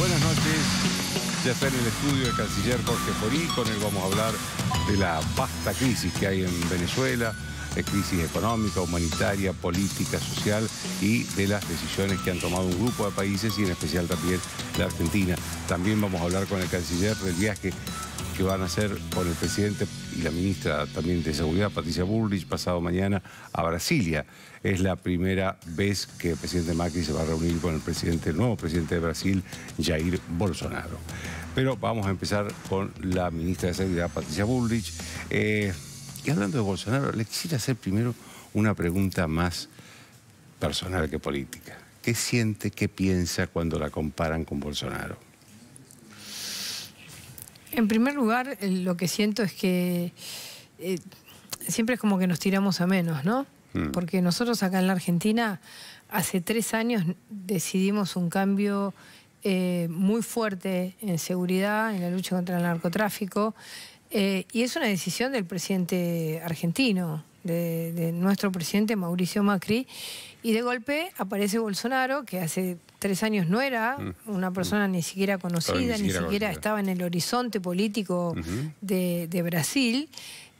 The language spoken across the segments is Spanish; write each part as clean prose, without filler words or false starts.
Buenas noches. Ya está en el estudio el canciller Jorge Forí. Con él vamos a hablar de la vasta crisis que hay en Venezuela, de crisis económica, humanitaria, política, social y de las decisiones que han tomado un grupo de países y en especial también la Argentina. También vamos a hablar con el canciller del viaje que van a hacer con el presidente y la ministra también de Seguridad, Patricia Bullrich, pasado mañana a Brasilia. Es la primera vez que el presidente Macri se va a reunir con el nuevo presidente de Brasil, Jair Bolsonaro. Pero vamos a empezar con la ministra de Seguridad, Patricia Bullrich. Y hablando de Bolsonaro, le quisiera hacer primero una pregunta más personal que política. ¿Qué siente, qué piensa cuando la comparan con Bolsonaro? En primer lugar, lo que siento es que siempre es como que nos tiramos a menos, ¿no? Porque nosotros acá en la Argentina, hace 3 años decidimos un cambio muy fuerte en seguridad, en la lucha contra el narcotráfico, y es una decisión del presidente argentino, de nuestro presidente Mauricio Macri, y de golpe aparece Bolsonaro, que hace 3 años no era una persona ni siquiera conocida, ni siquiera estaba en el horizonte político de Brasil,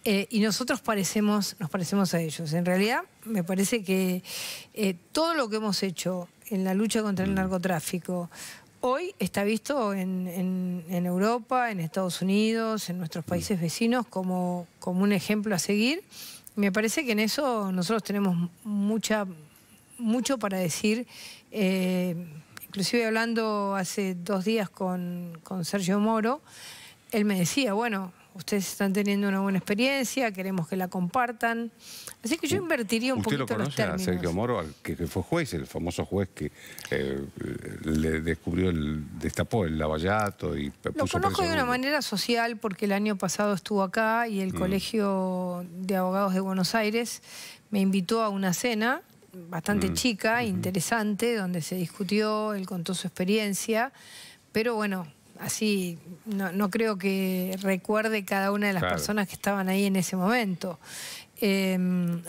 y nosotros nos parecemos a ellos. En realidad, me parece que todo lo que hemos hecho en la lucha contra el narcotráfico hoy está visto en Europa, en Estados Unidos, en nuestros países vecinos como un ejemplo a seguir. Me parece que en eso nosotros tenemos mucho para decir. Inclusive hablando hace 2 días con Sergio Moro, él me decía, bueno, ustedes están teniendo una buena experiencia, queremos que la compartan. Así que yo invertiría un poquito los términos. ¿Usted lo conoce a Sergio Moro, que fue juez, el famoso juez que le destapó el lavallato y puso Lo conozco de una preso? manera social porque el año pasado estuvo acá y el Colegio de Abogados de Buenos Aires me invitó a una cena bastante chica, interesante, donde se discutió, él contó su experiencia, pero bueno, así no creo que recuerde cada una de las personas que estaban ahí en ese momento.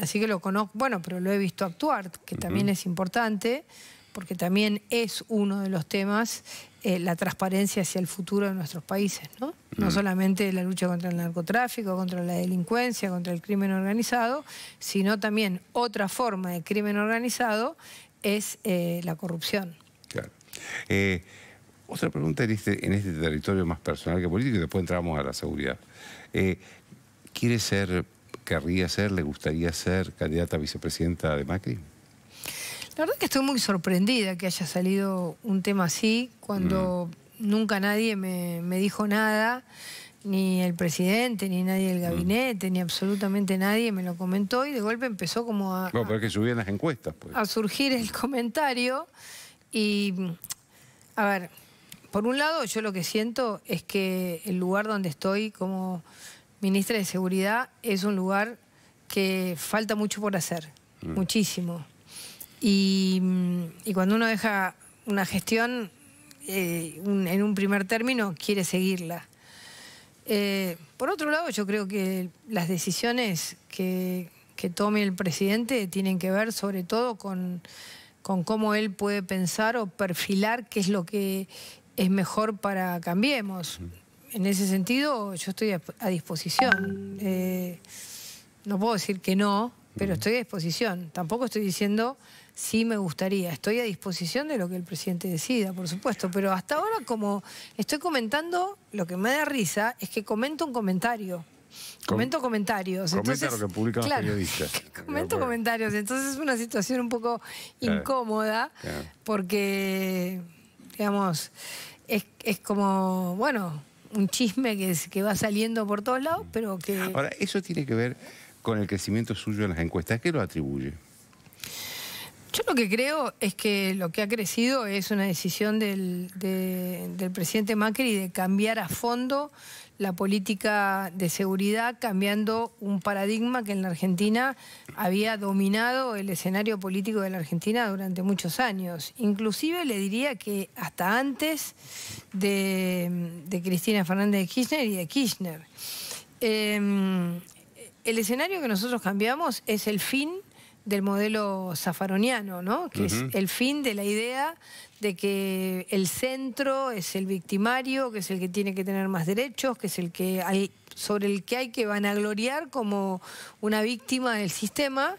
Así que lo conozco, bueno, pero lo he visto actuar, que también es importante, porque también es uno de los temas, la transparencia hacia el futuro de nuestros países, ¿no? No solamente la lucha contra el narcotráfico, contra la delincuencia, contra el crimen organizado, sino también otra forma de crimen organizado es la corrupción. Claro. Otra pregunta en este territorio más personal que político, y después entramos a la seguridad. ¿Querría ser, le gustaría ser candidata a vicepresidenta de Macri? La verdad que estoy muy sorprendida que haya salido un tema así, cuando nunca nadie me dijo nada, ni el presidente, ni nadie del gabinete, ni absolutamente nadie me lo comentó, y de golpe empezó como Bueno, pero es que subían las encuestas, pues. A surgir el comentario. Y, a ver, por un lado yo lo que siento es que el lugar donde estoy como ministra de Seguridad es un lugar que falta mucho por hacer, muchísimo. Y cuando uno deja una gestión en un primer término, quiere seguirla. Por otro lado, yo creo que las decisiones que tome el presidente tienen que ver sobre todo con cómo él puede pensar o perfilar qué es lo que es mejor para Cambiemos. En ese sentido, yo estoy a disposición. No puedo decir que no, pero estoy a disposición. Tampoco estoy diciendo sí me gustaría. Estoy a disposición de lo que el presidente decida, por supuesto. Pero hasta ahora, como estoy comentando, lo que me da risa es que comento un comentario. Comento comentarios. Comenta entonces, lo que publican los periodistas. Comento comentarios. Entonces es una situación un poco incómoda, porque, digamos, es como, bueno, un chisme que va saliendo por todos lados, pero que... Ahora, eso tiene que ver con el crecimiento suyo en las encuestas. ¿A qué lo atribuye? Yo lo que creo es que lo que ha crecido es una decisión del presidente Macri de cambiar a fondo la política de seguridad, cambiando un paradigma que en la Argentina había dominado el escenario político de la Argentina durante muchos años. Inclusive le diría que hasta antes de Cristina Fernández de Kirchner y de Kirchner. El escenario que nosotros cambiamos es el fin del modelo zaffaroniano, ¿no? Que es el fin de la idea de que el centro es el victimario, que es el que tiene que tener más derechos, que es el que sobre el que hay que vanagloriar como una víctima del sistema,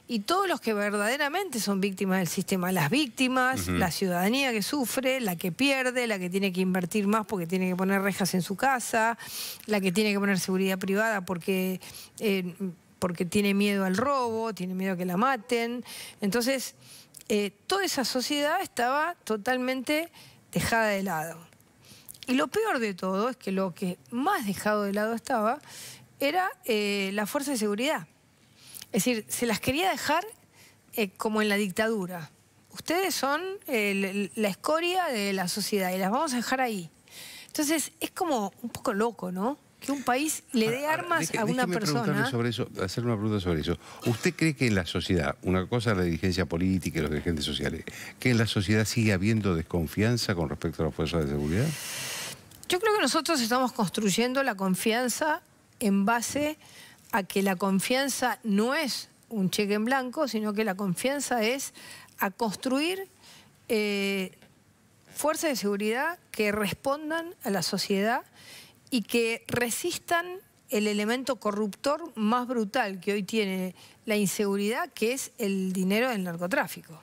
y todos los que verdaderamente son víctimas del sistema, las víctimas, la ciudadanía que sufre, la que pierde, la que tiene que invertir más porque tiene que poner rejas en su casa, la que tiene que poner seguridad privada porque tiene miedo al robo, tiene miedo a que la maten. Entonces, toda esa sociedad estaba totalmente dejada de lado. Y lo peor de todo es que lo que más dejado de lado estaba era la fuerza de seguridad. Es decir, se las quería dejar como en la dictadura. Ustedes son la escoria de la sociedad y las vamos a dejar ahí. Entonces, es como un poco loco, ¿no? Que un país le dé armas a una persona. Hacer una pregunta sobre eso. ¿Usted cree que en la sociedad, una cosa es la dirigencia política y los dirigentes sociales, que en la sociedad sigue habiendo desconfianza con respecto a las fuerzas de seguridad? Yo creo que nosotros estamos construyendo la confianza en base a que la confianza no es un cheque en blanco, sino que la confianza es a construir fuerzas de seguridad que respondan a la sociedad y que resistan el elemento corruptor más brutal que hoy tiene la inseguridad, que es el dinero del narcotráfico.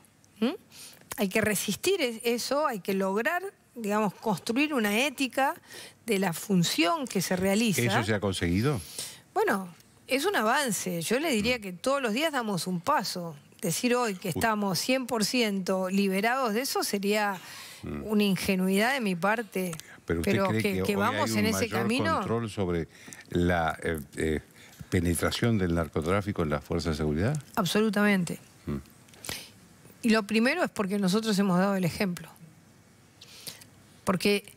Hay que resistir eso, hay que lograr, digamos, construir una ética de la función que se realiza. ¿Eso se ha conseguido? Bueno, es un avance. Yo le diría que todos los días damos un paso. Decir hoy que estamos 100% liberados de eso sería una ingenuidad de mi parte. Pero usted cree que vamos hoy hay en un ese mayor camino. Control sobre la penetración del narcotráfico en las fuerzas de seguridad? Absolutamente. Y lo primero es porque nosotros hemos dado el ejemplo. Porque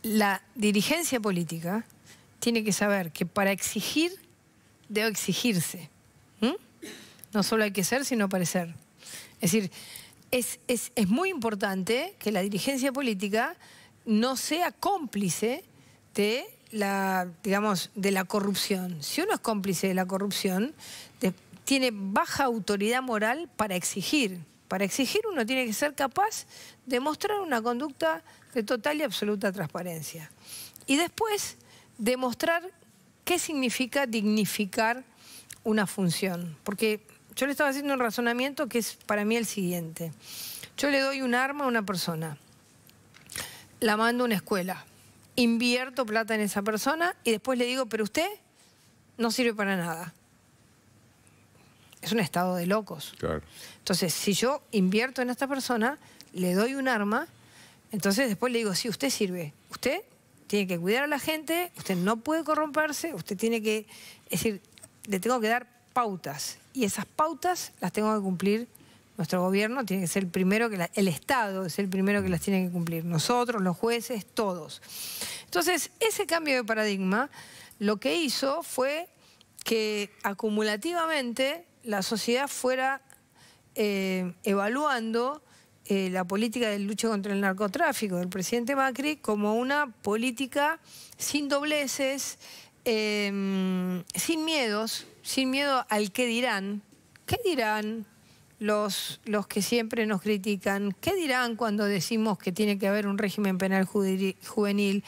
la dirigencia política tiene que saber que para exigir debe exigirse. No solo hay que ser, sino parecer. Es decir, es muy importante que la dirigencia política no sea cómplice de digamos, de la corrupción. Si uno es cómplice de la corrupción, tiene baja autoridad moral para exigir. Para exigir uno tiene que ser capaz de mostrar una conducta de total y absoluta transparencia. Y después demostrar qué significa dignificar una función. Porque yo le estaba haciendo un razonamiento que es para mí el siguiente. Yo le doy un arma a una persona, la mando a una escuela, invierto plata en esa persona y después le digo, pero usted no sirve para nada. Es un estado de locos. Claro. Entonces, si yo invierto en esta persona, le doy un arma, entonces después le digo, sí, usted sirve. Usted tiene que cuidar a la gente, usted no puede corromperse, usted tiene que... Es decir, le tengo que dar pautas. Y esas pautas las tengo que cumplir nuestro gobierno, tiene que ser el primero que el Estado es el primero que las tiene que cumplir. Nosotros, los jueces, todos. Entonces, ese cambio de paradigma lo que hizo fue que acumulativamente la sociedad fuera evaluando la política de lucha contra el narcotráfico del presidente Macri como una política sin dobleces, sin miedos, sin miedo al qué dirán. ¿Qué dirán los que siempre nos critican? ¿Qué dirán cuando decimos que tiene que haber un régimen penal juvenil?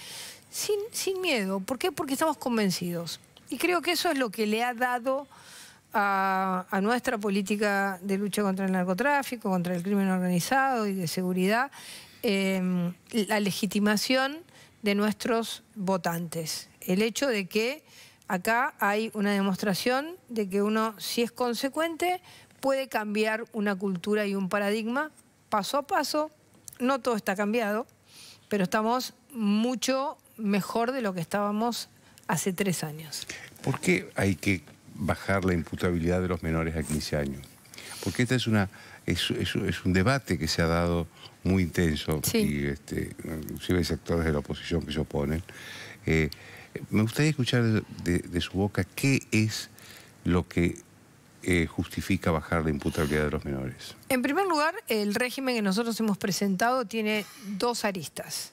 Sin miedo. ¿Por qué? Porque estamos convencidos. Y creo que eso es lo que le ha dado a nuestra política de lucha contra el narcotráfico, contra el crimen organizado y de seguridad, la legitimación de nuestros votantes. El hecho de que acá hay una demostración de que uno, si es consecuente, puede cambiar una cultura y un paradigma paso a paso. No todo está cambiado, pero estamos mucho mejor de lo que estábamos hace 3 años. ¿Por qué hay que bajar la imputabilidad de los menores a 15 años? Porque esta es un debate que se ha dado muy intenso, sí. Y inclusive hay sectores de la oposición que se oponen. Me gustaría escuchar de su boca qué es lo que justifica bajar la imputabilidad de los menores. En primer lugar, el régimen que nosotros hemos presentado tiene 2 aristas.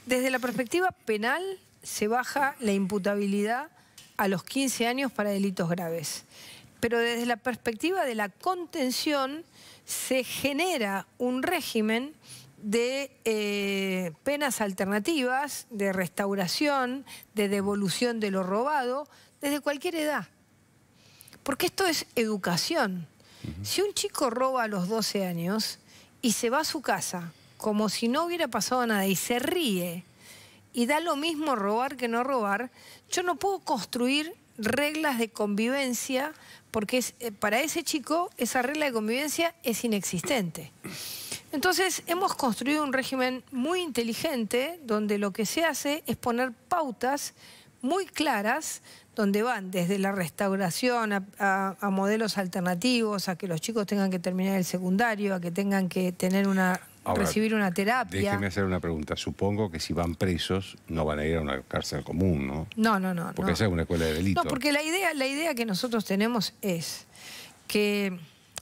Desde la perspectiva penal se baja la imputabilidad a los 15 años para delitos graves. pero desde la perspectiva de la contención se genera un régimen de penas alternativas, de restauración, de devolución de lo robado, desde cualquier edad. Porque esto es educación. Si un chico roba a los 12 años y se va a su casa como si no hubiera pasado nada y se ríe y da lo mismo robar que no robar, yo no puedo construir reglas de convivencia porque para ese chico esa regla de convivencia es inexistente. Entonces hemos construido un régimen muy inteligente donde lo que se hace es poner pautas muy claras donde van desde la restauración a modelos alternativos, a que los chicos tengan que terminar el secundario, a que tengan que tener recibir una terapia. Déjeme hacer una pregunta. Supongo que si van presos no van a ir a una cárcel común, ¿no? No. Porque esa es una escuela de delito. No, porque la idea que nosotros tenemos es que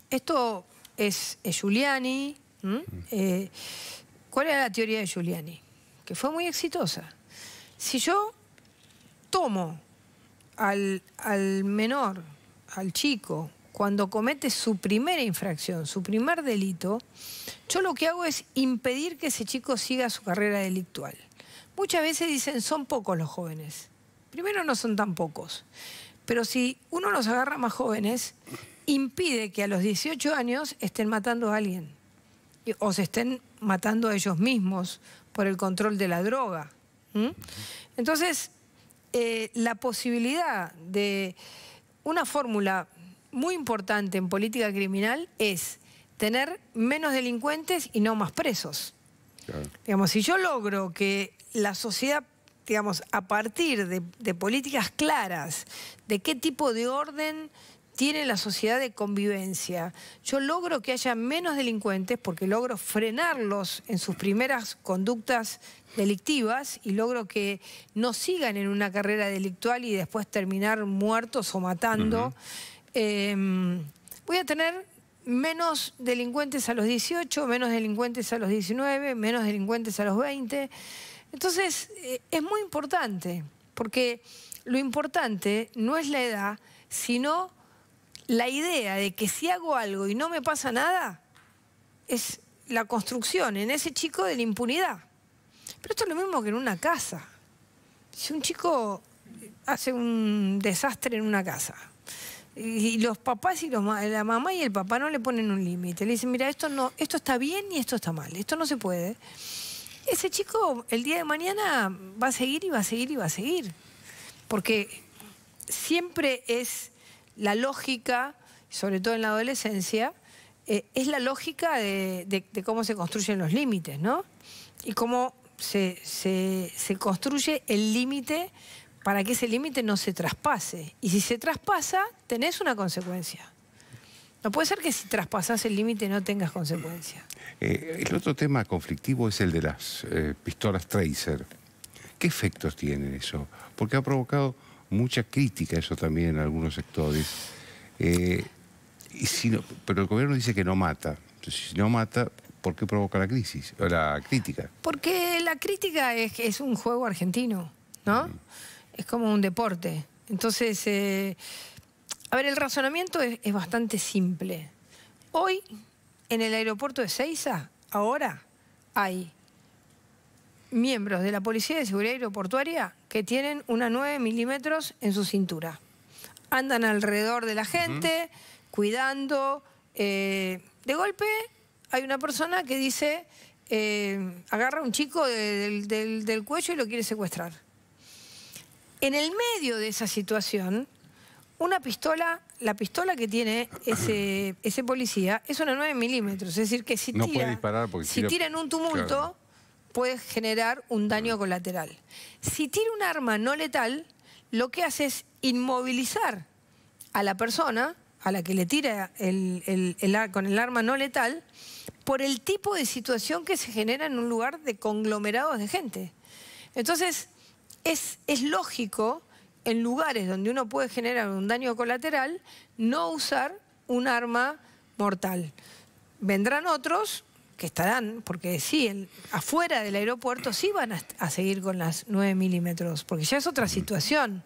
esto es Giuliani. ¿Cuál era la teoría de Giuliani? Que fue muy exitosa. Si yo tomo al menor, al chico, cuando comete su primera infracción, su primer delito, yo lo que hago es impedir que ese chico siga su carrera delictual. Muchas veces dicen, son pocos los jóvenes. Primero, no son tan pocos. Pero si uno los agarra más jóvenes, impide que a los 18 años estén matando a alguien. O se estén matando a ellos mismos por el control de la droga. Entonces, la posibilidad de una fórmula muy importante en política criminal es tener menos delincuentes y no más presos. Claro. Digamos, si yo logro que la sociedad, digamos, a partir de políticas claras, de qué tipo de orden tiene la sociedad de convivencia, yo logro que haya menos delincuentes porque logro frenarlos en sus primeras conductas delictivas y logro que no sigan en una carrera delictual y después terminar muertos o matando. Voy a tener menos delincuentes a los 18, menos delincuentes a los 19, menos delincuentes a los 20. Entonces, es muy importante, porque lo importante no es la edad, sino la idea de que si hago algo y no me pasa nada, es la construcción en ese chico de la impunidad. Pero esto es lo mismo que en una casa. Si un chico hace un desastre en una casa y los papás y la mamá y el papá no le ponen un límite, le dicen, mira, esto está bien y esto está mal, esto no se puede. Ese chico el día de mañana va a seguir y va a seguir y va a seguir. Porque siempre es la lógica, sobre todo en la adolescencia, es la lógica de cómo se construyen los límites, ¿no? Y cómo se construye el límite para que ese límite no se traspase. Y si se traspasa, tenés una consecuencia. No puede ser que si traspasás el límite no tengas consecuencia. El otro tema conflictivo es el de las pistolas Tracer. ¿Qué efectos tiene eso? Porque ha provocado mucha crítica eso también en algunos sectores. Pero el gobierno dice que no mata. Entonces, si no mata, ¿por qué provoca la crisis o la crítica? Porque la crítica es un juego argentino, ¿no? Es como un deporte. Entonces, a ver, el razonamiento es bastante simple. Hoy, en el aeropuerto de Seiza, ahora hay miembros de la Policía de Seguridad Aeroportuaria que tienen una 9 milímetros en su cintura. Andan alrededor de la gente, cuidando. De golpe hay una persona que dice, agarra a un chico del cuello y lo quiere secuestrar. En el medio de esa situación, una pistola, la pistola que tiene ese policía es una 9 milímetros. Es decir, que si no puede disparar porque tira en un tumulto, claro, puede generar un daño colateral. Si tira un arma no letal, lo que hace es inmovilizar a la persona a la que le tira con el arma no letal por el tipo de situación que se genera en un lugar de conglomerados de gente. Entonces, es lógico, en lugares donde uno puede generar un daño colateral, no usar un arma mortal. Vendrán otros que estarán, porque sí, afuera del aeropuerto sí van a seguir con las 9 milímetros, porque ya es otra situación.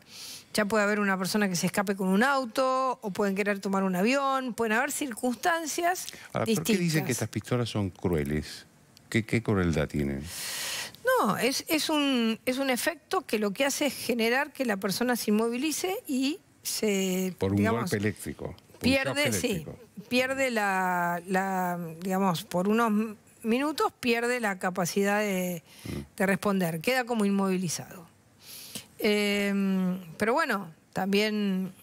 Ya puede haber una persona que se escape con un auto, o pueden querer tomar un avión, pueden haber circunstancias distintas. ¿Por qué dicen que estas pistolas son crueles? ¿Qué crueldad tienen? No, es un efecto que lo que hace es generar que la persona se inmovilice y se... Por un golpe eléctrico. Pierde, sí, pierde digamos, por unos minutos pierde la capacidad de responder, queda como inmovilizado. Pero bueno, también,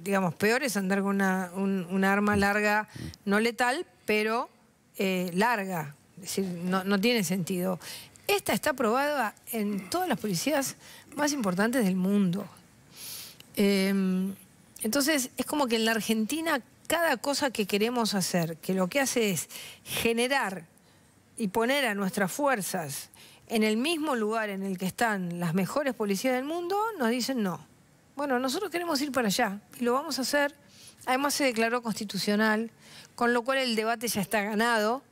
digamos, peor es andar con una arma larga, no letal, pero larga. Es decir, no tiene sentido. Esta está aprobada en todas las policías más importantes del mundo. Entonces, es como que en la Argentina cada cosa que queremos hacer, que lo que hace es generar y poner a nuestras fuerzas en el mismo lugar en el que están las mejores policías del mundo, nos dicen no. Bueno, nosotros queremos ir para allá y lo vamos a hacer. Además se declaró constitucional, con lo cual el debate ya está ganado.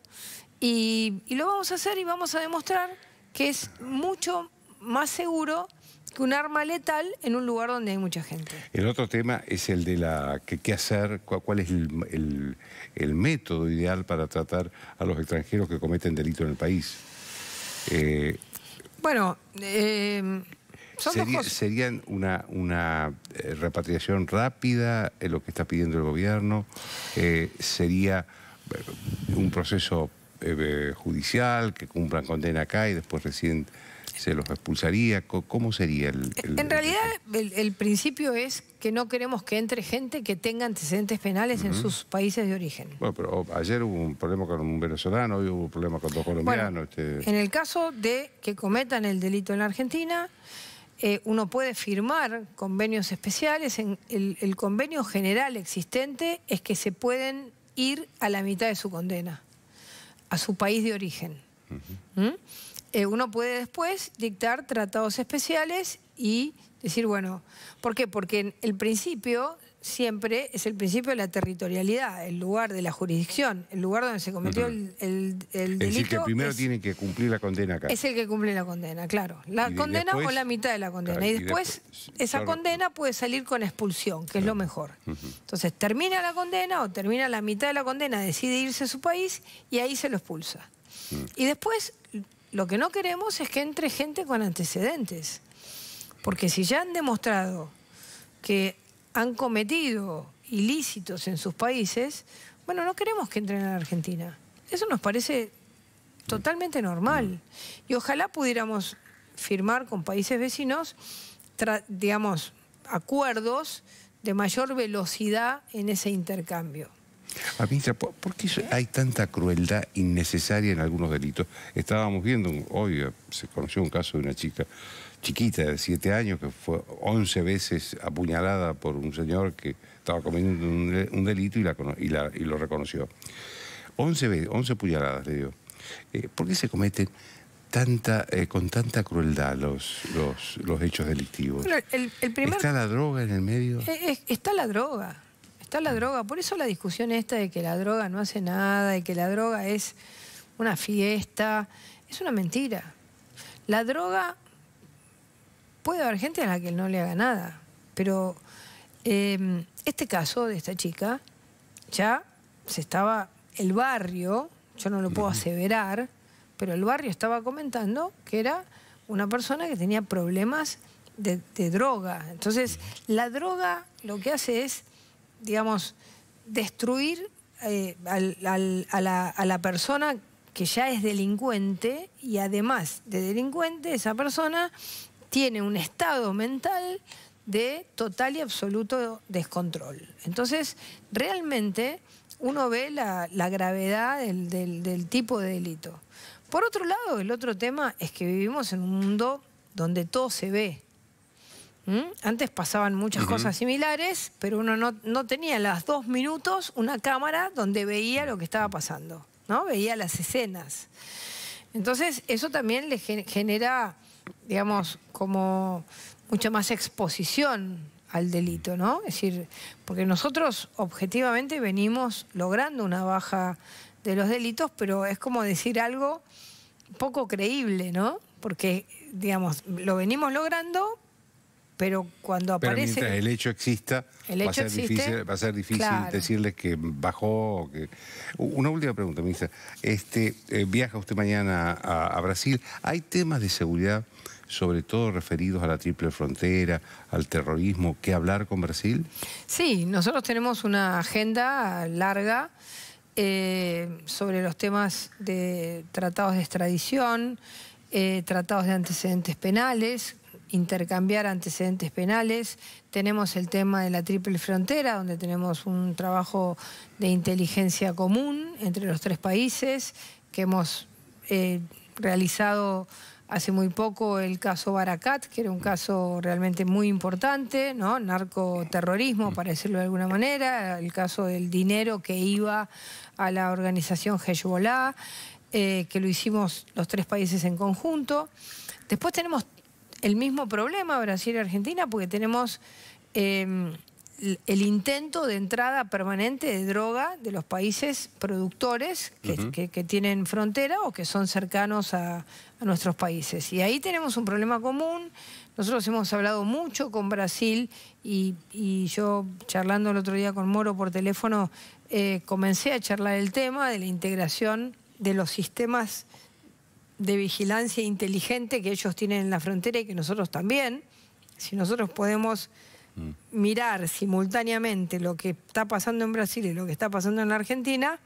Y lo vamos a hacer y vamos a demostrar que es mucho más seguro que un arma letal en un lugar donde hay mucha gente. El otro tema es el de qué hacer, cuál es el método ideal para tratar a los extranjeros que cometen delito en el país. Bueno, ¿Serían una repatriación rápida en lo que está pidiendo el gobierno? ¿Sería un proceso judicial, que cumplan condena acá y después recién se los expulsaría? ¿Cómo sería En realidad, el principio es que no queremos que entre gente que tenga antecedentes penales en sus países de origen. Bueno, pero ayer hubo un problema con un venezolano, hoy hubo un problema con 2 colombianos. Bueno, en el caso de que cometan el delito en la Argentina, uno puede firmar convenios especiales. El convenio general existente es que se pueden ir a la mitad de su condena, a su país de origen. Uno puede después dictar tratados especiales y decir, bueno, ¿por qué? Porque el principio siempre es el principio de la territorialidad, el lugar de la jurisdicción, el lugar donde se cometió el delito. Es decir, que primero tiene que cumplir la condena acá. Es el que cumple la condena, claro. La condena después, o la mitad de la condena. Claro, y después esa condena puede salir con expulsión, que es lo mejor. Entonces termina la condena o termina la mitad de la condena, decide irse a su país y ahí se lo expulsa. Y después lo que no queremos es que entre gente con antecedentes. Porque si ya han demostrado que han cometido ilícitos en sus países, bueno, no queremos que entren a la Argentina. Eso nos parece totalmente normal. Y ojalá pudiéramos firmar con países vecinos, digamos, acuerdos de mayor velocidad en ese intercambio. Ministra, ¿por qué hay tanta crueldad innecesaria en algunos delitos? Estábamos viendo, hoy se conoció un caso de una chica chiquita de 7 años que fue 11 veces apuñalada por un señor que estaba cometiendo un delito y lo reconoció. 11 veces, 11 puñaladas le dio. ¿Por qué se cometen con tanta crueldad los hechos delictivos? Bueno, ¿Está la droga en el medio? Está la droga. Está la droga. Por eso la discusión esta de que la droga no hace nada, de que la droga es una fiesta, es una mentira. La droga... Puede haber gente a la que no le haga nada, pero este caso de esta chica, ya el barrio, yo no lo puedo aseverar, pero el barrio estaba comentando que era una persona que tenía problemas de droga. Entonces, la droga lo que hace es, digamos, destruir a la persona que ya es delincuente, y además de delincuente, esa persona tiene un estado mental de total y absoluto descontrol. Entonces, realmente uno ve la gravedad del tipo de delito. Por otro lado, el otro tema es que vivimos en un mundo donde todo se ve. Antes pasaban muchas cosas similares, pero uno no tenía a los 2 minutos una cámara donde veía lo que estaba pasando, ¿no? Veía las escenas. Entonces, eso también le genera, digamos, como mucha más exposición al delito, ¿no? Es decir, porque nosotros objetivamente venimos logrando una baja de los delitos, pero es como decir algo poco creíble, ¿no? Porque, digamos, lo venimos logrando, pero cuando aparece... Pero mientras el hecho exista, va a ser difícil claro, decirles que bajó. Una última pregunta, ministra. Viaja usted mañana a Brasil. ¿Hay temas de seguridad, sobre todo referidos a la triple frontera, al terrorismo, que hablar con Brasil? Sí, nosotros tenemos una agenda larga sobre los temas de tratados de extradición, tratados de antecedentes penales, intercambiar antecedentes penales. Tenemos el tema de la triple frontera, donde tenemos un trabajo de inteligencia común entre los tres países, que hemos realizado hace muy poco el caso Baracat, que era un caso realmente muy importante, ¿no? Narcoterrorismo, para decirlo de alguna manera, el caso del dinero que iba a la organización Hezbollah, que lo hicimos los tres países en conjunto. Después tenemos el mismo problema, Brasil y Argentina, porque tenemos el intento de entrada permanente de droga de los países productores que tienen frontera o que son cercanos a nuestros países. Y ahí tenemos un problema común. Nosotros hemos hablado mucho con Brasil y yo, charlando el otro día con Moro por teléfono, comencé a charlar el tema de la integración de los sistemas de vigilancia inteligente que ellos tienen en la frontera y que nosotros también. Si nosotros podemos mirar simultáneamente lo que está pasando en Brasil y lo que está pasando en la Argentina,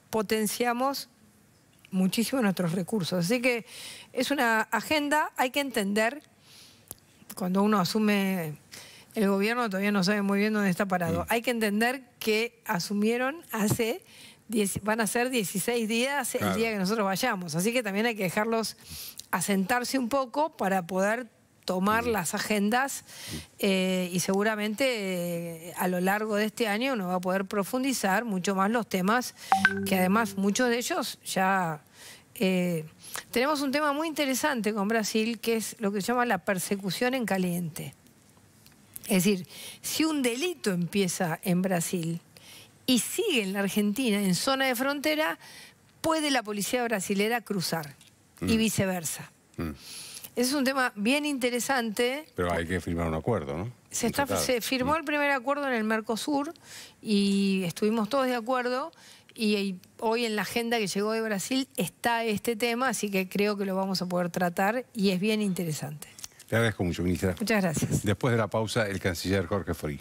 potenciamos muchísimo nuestros recursos. Así que es una agenda, hay que entender, cuando uno asume el gobierno todavía no sabe muy bien dónde está parado, hay que entender que asumieron van a ser 16 días el día que nosotros vayamos, así que también hay que dejarlos asentarse un poco para poder tomar las agendas y seguramente a lo largo de este año uno va a poder profundizar mucho más los temas, que además muchos de ellos ya... tenemos un tema muy interesante con Brasil, que es lo que se llama la persecución en caliente. Es decir, si un delito empieza en Brasil y sigue en la Argentina, en zona de frontera, puede la policía brasilera cruzar y viceversa. Ese es un tema bien interesante. Pero hay que firmar un acuerdo, ¿no? Se firmó el primer acuerdo en el Mercosur y estuvimos todos de acuerdo. Y hoy en la agenda que llegó de Brasil está este tema, así que creo que lo vamos a poder tratar y es bien interesante. Le agradezco mucho, ministra. Muchas gracias. Después de la pausa, el canciller Jorge Fori.